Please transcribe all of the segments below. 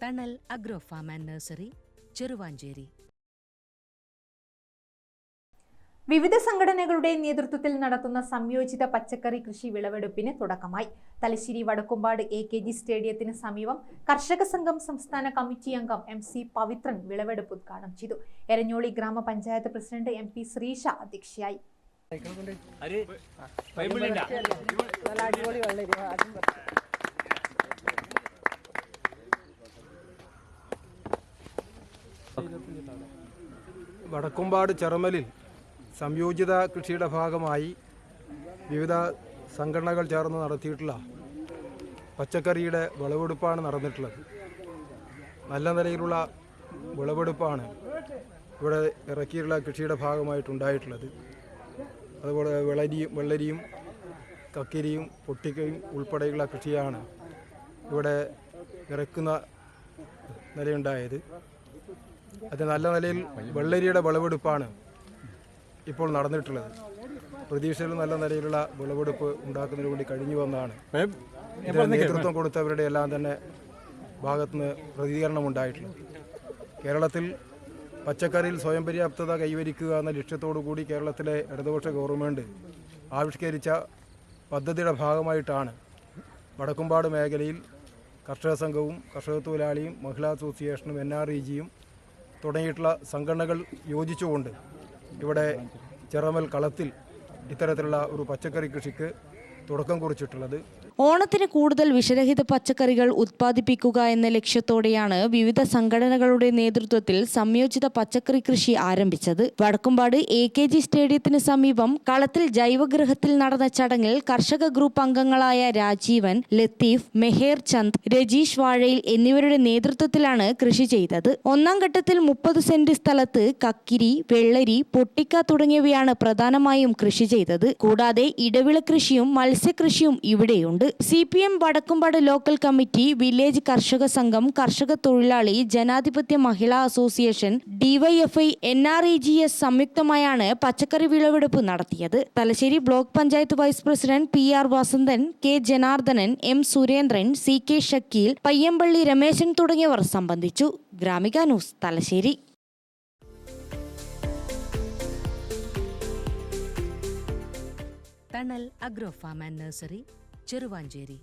തണൽ agro farm and nursery, Cheruvancheri. വിവിധ സംഘടനകളുടെ നേതൃത്വത്തിൽ നടത്തുന്ന സംയോജിത പച്ചക്കറി കൃഷി വിളവെടുപ്പിന് തുടക്കമായി. തലശ്ശേരി വടക്കുംപാട് AKG സ്റ്റേഡിയത്തിന് സമീപം കർഷക സംഘം സംസ്ഥാന കമ്മിറ്റി അംഗം MC പവിത്രൻ വിളവെടുപ്പ് ഉദ്ഘാടനം ചെയ്തു. എരഞ്ഞോളി ഗ്രാമപഞ്ചായത്ത് പ്രസിഡന്റ് MP ശ്രീഷ അധ്യക്ഷയായി. വടക്കുംപാട് ചെറമലിൽ സംയോജിത കൃഷിയുടെ ഭാഗമായി വിവിധ സംഘടനകൾ ചേർന്ന് നടത്തിയിട്ടുള്ള പച്ചക്കറിയുടെ വിളവെടുപ്പാണ് നടന്നിട്ടുള്ളത്. നല്ല നിലയിലുള്ള വിളവെടുപ്പാണ് ഇവിടെ ഇറക്കിയിട്ടുള്ള കൃഷിയുടെ ഭാഗമായിട്ടുണ്ടായിട്ടുള്ളത്. അതുപോലെ വെള്ളരിയും കക്കിരിയും പൊട്ടിക്കയും ഉൾപ്പെടെയുള്ള കൃഷിയാണ് ഇവിടെ ഇറക്കുന്ന നിലയുണ്ടായത്. അത് നല്ല നിലയിൽ വെള്ളരിയുടെ വിളവെടുപ്പാണ് ഇപ്പോൾ നടന്നിട്ടുള്ളത്. പ്രതീക്ഷയിൽ നല്ല നിലയിലുള്ള വിളവെടുപ്പ് ഉണ്ടാക്കുന്നതിന് വേണ്ടി കഴിഞ്ഞു വന്നതാണ്. നേതൃത്വം കൊടുത്തവരുടെ എല്ലാം തന്നെ ഭാഗത്തുനിന്ന് പ്രതികരണമുണ്ടായിട്ടുള്ളത്. കേരളത്തിൽ പച്ചക്കറിയിൽ സ്വയം പര്യാപ്തത കൈവരിക്കുക എന്ന ലക്ഷ്യത്തോടു കൂടി കേരളത്തിലെ ഇടതുപക്ഷ ഗവൺമെൻറ് ആവിഷ്കരിച്ച പദ്ധതിയുടെ ഭാഗമായിട്ടാണ് വടക്കുംപാട് മേഖലയിൽ കർഷക സംഘവും കർഷക തൊഴിലാളിയും മഹിളാ അസോസിയേഷനും NREGയും തുടങ്ങിയിട്ടുള്ള സംഘടനകൾ യോജിച്ചുകൊണ്ട് ഇവിടെ ചെറമൽ കളത്തിൽ ഇത്തരത്തിലുള്ള ഒരു പച്ചക്കറി കൃഷിക്ക് തുടക്കം കുറിച്ചിട്ടുള്ളത്. ഓണത്തിന് കൂടുതൽ വിഷരഹിത പച്ചക്കറികൾ ഉത്പാദിപ്പിക്കുക എന്ന ലക്ഷ്യത്തോടെയാണ് വിവിധ സംഘടനകളുടെ നേതൃത്വത്തിൽ സംയോജിത പച്ചക്കറി കൃഷി ആരംഭിച്ചത്. വടക്കുംപാട് AKG സ്റ്റേഡിയത്തിന് സമീപം കളത്തിൽ ജൈവഗൃഹത്തിൽ നടന്ന ചടങ്ങിൽ കർഷക ഗ്രൂപ്പ് അംഗങ്ങളായ രാജീവൻ, ലത്തീഫ്, മെഹേർ ചന്ദ്, രജീഷ് വാഴയിൽ എന്നിവരുടെ നേതൃത്വത്തിലാണ് കൃഷി ചെയ്തത്. ഒന്നാം ഘട്ടത്തിൽ 30 സെന്റ് സ്ഥലത്ത് കക്കിരി, വെള്ളരി, പൊട്ടിക്ക തുടങ്ങിയവയാണ് പ്രധാനമായും കൃഷി ചെയ്തത്. കൂടാതെ ഇടവിള കൃഷിയും മത്സ്യകൃഷിയും ഇവിടെയുണ്ട്. CPM Vadakkumpad local committee, village കർഷക സംഘം, കർഷക തൊഴിലാളി ജനാധിപത്യ മഹിളാ അസോസിയേഷൻ, DYFI, NREGS സംയുക്തമായാണ് പച്ചക്കറി വിളവെടുപ്പ് നടത്തിയത്. Thalassery block panchayat vice president PR Vasanthan, K Janardhanan, M Surendran, CK Shakeel, Payyampally Rameshan തുടങ്ങിയവർ സംബന്ധിച്ചു. Gramika news, Thalassery. Thanal agro farm and nursery, Cheruvancheri.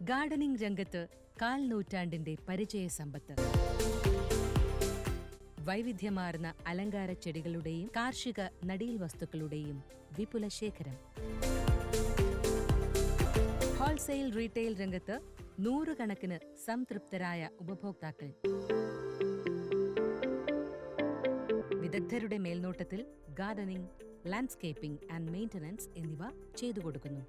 Gardening രംഗത്ത് 1/4 നൂറ്റാണ്ടിന്റെ പരിചയ സമ്പത്ത്. വൈവിധ്യമാർന്ന അലങ്കാര ചെടികളുടെയും കാർഷിക നടീൽ വസ്തുക്കളുടെയും വിപുല ശേഖരം. ഹോൾസെയിൽ റീറ്റെയിൽ രംഗത്ത് 100 കണക്കിന് സംതൃപ്തരായ ഉപഭോക്താക്കൾ. വിദഗ്ധരുടെ മേൽനോട്ടത്തിൽ ഗാർഡനിംഗ്, ലാൻഡ്സ്കേപ്പിംഗ് ആൻഡ് മെയിന്റനൻസ് എന്നിവ ചെയ്തു കൊടുക്കുന്നു.